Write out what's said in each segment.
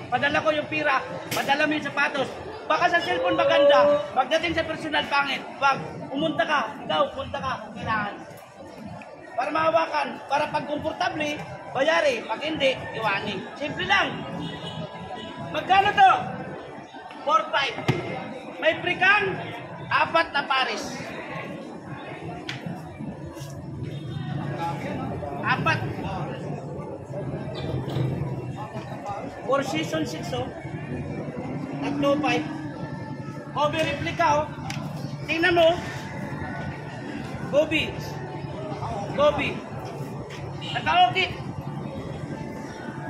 Padala ko yung pira, padala mo yung sapatos. Baka sa cellphone maganda, pagdating sa personal pangit. Wag, umunta ka, ikaw, umunta ka, kailangan. Para mahawakan, para pag komportable, bayari, pag hindi, iwanin. Simple lang. Magkano to? 4-5. May free kang 4 na pares. 4. 4 season 6 oh. Tatlo 5. Gobi replica oh. Tingnan mo. Gobi. Gobi. Naka-okay.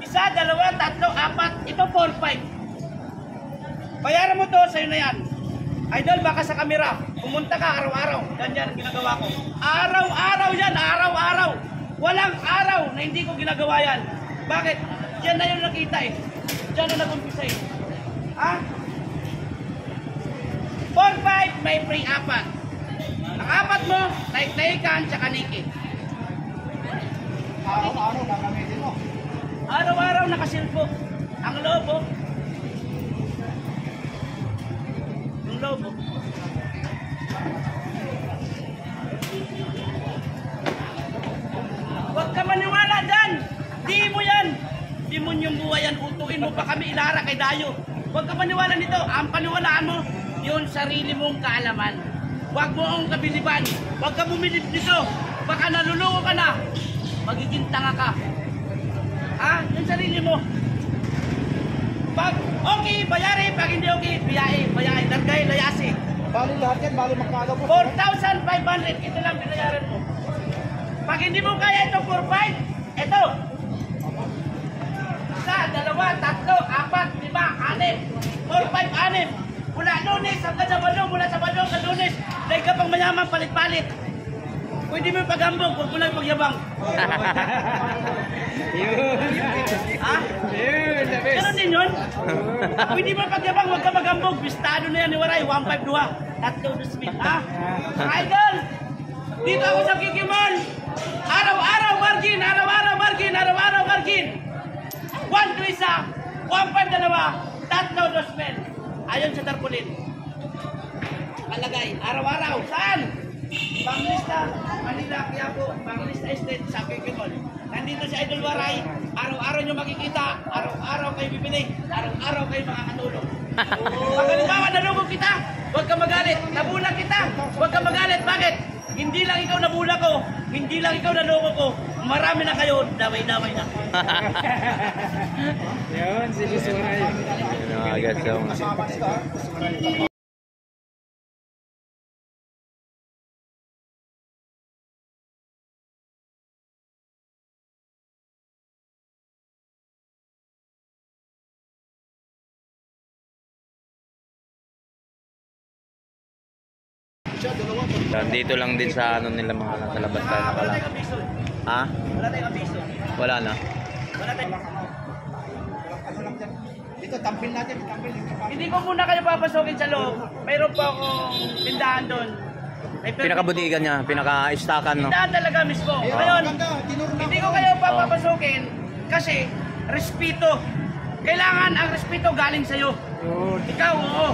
Isa, dalawa, tatlo, 4. Ito 4-5. Bayaran mo to, sa'yo na yan. Idol, baka sa kamera. Pumunta ka araw-araw. Ganyan ginagawa ko. Araw-araw yan, araw-araw. Walang araw na hindi ko ginagawa yan. Bakit? Yan na yung nakita eh. Diyan na nag-umpisa eh. Ha? 4-5, may free 4. Ang 4 mo, naik-naikan, tsaka niki. Araw-araw gagamitin mo. Araw-araw nakasilpo. Ang lobo. Ang lobo. Huwag ka maniwala dyan. Di mo yan. Di mo yung buhay yan. Utuin mo pa kami ilara kay Dayo. Huwag ka maniwala nito. Ang paniwalaan mo, yun sarili mong kaalaman. Huwag mo ang kabiliban. Huwag ka bumilib nito. Baka nalulungo ka na. Magiging tanga ka. Ha? Yung sarili mo. Pag okay, bayari. Pag hindi okay, biyahe. Bayahe. Dargay, layasi. Bali lahat yan, bali magkano po? 4,500. Ito lang binayaran mo. Pag hindi mo kaya ito 4-5, ito. 1, 2, 3, 4, 5, 6. 4, 5, 6. Mula Lunes hanggang sa Balong. Mula sa Balong sa Lunes. Dahil ka pang mayaman, palit-palit. Pwede mo yung pagambog, huwag mo lang pagyabang. Ha? Ganun din yun? Pwede mo pagyabang, huwag ka magambog. Bistado na yan ni Waray, 152. Tatlo na speed, ha? Idol! Dito ako sa Kikimon. Araw-araw margin, araw-araw margin, araw-araw margin. 1 Krisa, 152, tatlo dosmen. Ayon sa tarpulin. Kalagay, araw-araw. Saan? Panglista, Manila, Quiapo, Panglista Estate sa Kikimon. Nandito si Idol Waray, araw-araw nyo makikita, araw-araw kayo bibili, araw-araw kayo makakatulong. Pag halimbawa nalugog kita, huwag ka magalit, nabulag kita, huwag ka magalit. Bakit? Hindi lang ikaw nabulag ko, hindi lang ikaw nalugog ko, marami na kayo, damay-damay na. Yun, si Boss Waray. Yun mga gasong. Dito lang din sa ano nila mga nasa labas tayo nakala. Ha? Wala tayong abiso. Wala na. Wala tayong... Ano lang dyan? Dito, tampil natin, tampil. Hindi ko muna kayo papasokin sa loob. Mayroon pa akong tindahan doon. Pinakabudigan niya, pinaka-istakan no. Tindahan talaga mismo. Ngayon, hindi ko kayo papapasukin kasi respeto. Kailangan ang respeto galing sa'yo. Ikaw, oo.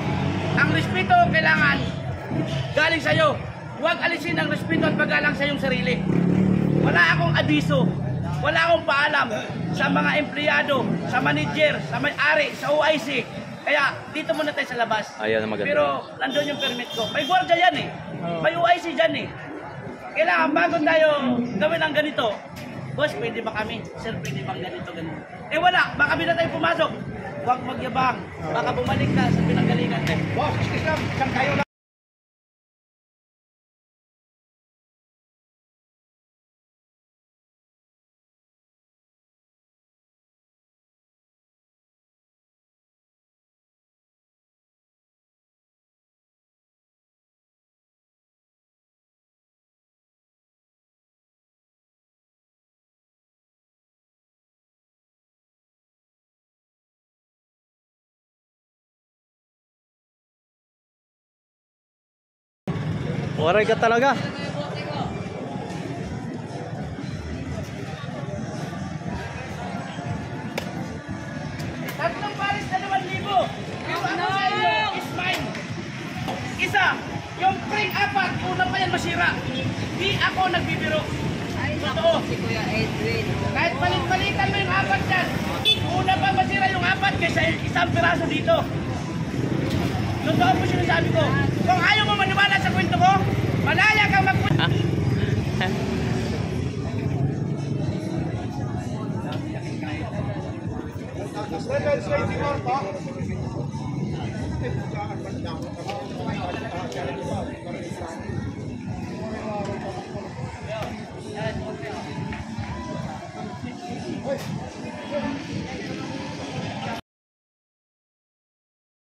Ang respeto kailangan galing sa'yo. Huwag alisin ang respeto at paggalang sa iyong sarili. Wala akong abiso. Wala akong paalam sa mga empleyado, sa manager, sa may-ari, sa OIC. Kaya dito muna tayo sa labas. Ayan, maganda. Pero nandun yung permit ko. May gwardiya yan eh. May OIC dyan eh. Kailangan bago tayo gawin ang ganito. Boss, pwede ba kami? Sir, pwede bang ganito, ganito? Eh wala, baka bila tayo pumasok. Huwag magyabang. Baka bumalik ka sa pinanggalingan tayo. Boss, isang kayo lang. Waray ka talaga. Tatlong pares na 2,000. Pero ako sa inyo is mine. Isa, yung frame 4, una pa yan masira. Di ako nagbibiro. Totoo. Si Kuya Edwin. Kahit palit-palitan mo yung 4 dyan, una pa masira yung 4 kaysa isang piraso dito. Totoo po sinasabi ko. Kung ayaw mo maniwala sa kwento ko, malaya kang magpunta.